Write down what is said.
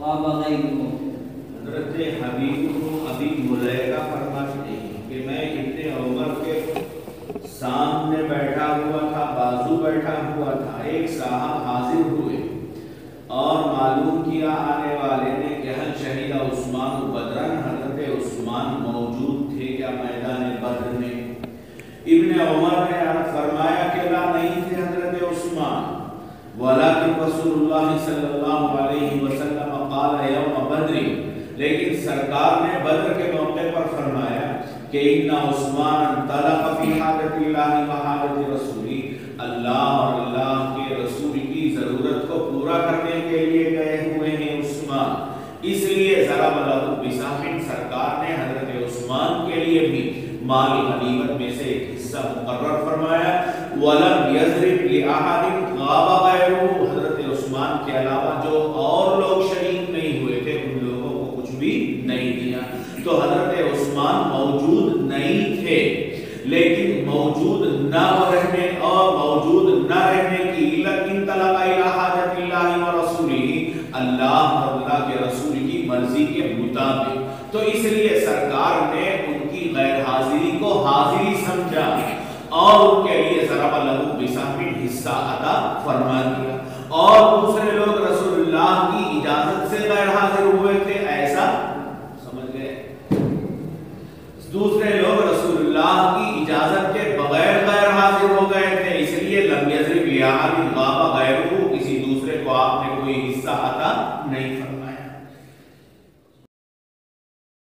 غاب غيره. حضرت حبیب ابی ملیکہ فرماتے ہیں کہ میں ابن عمر کے سامنے بیٹھا ہوا تھا، بازو بیٹھا ہوا تھا، ایک صاحب حاضر ہوئے اور معلوم کیا آنے والے نے کہ حل شہید عثمان بدرن، حضرت عثمان موجود تھے کیا میدان بدر میں؟ ابن عمر نے عرض فرمایا کہ لا نہیں تھے حضرت عثمان، ولیکن رسول اللہ صلی اللہ علیہ وسلم قال یوم بدر، لیکن سرکار نے بدر کے موقع پر فرمایا کہ ان عثمان انطلق فی حاجت اللہ و حاجت رسولی، اللہ اور اللہ کے رسول کی ضرورت کو پورا کرنے کے لیے گئے ہوئے ہیں عثمان، اس لیے ضرب لہ بسہم، سرکار نے حضرت عثمان کے لیے بھی مال غنیمت میں سے ایک حصہ مقرر فرمایا، ولم یضرب لأحد غاب غیرہ، حضرت عثمان کے علاوہ جو اور لوگ شریک نہیں ہوئے تھے ان لوگوں کو کچھ بھی نہیں دیا۔ تو حضرت عثمان موجود نہیں تھے، لیکن موجود نہ رہنے اور موجود نہ رہنے کی علت انطلق الی حاجت اللہ و رسولہ، اللہ اور اللہ کے رسول کی مرضی کے مطابق، تو اس لیے سرکار نے ان کی غیر حاضری کو حاضری سمجھا اور ان کے لیے ضرب لہ بسہم حصہ عطا فرما دیا، اور دوسرے لوگ رسول اللہ کی اجازت سے غیر حاضر ہوئے تھے، ایسا سمجھ گئے؟ دوسرے لوگ رسول اللہ کی اجازت کے بغیر غیر حاضر ہو گئے تھے، اس لیے لم یضرب لأحد غاب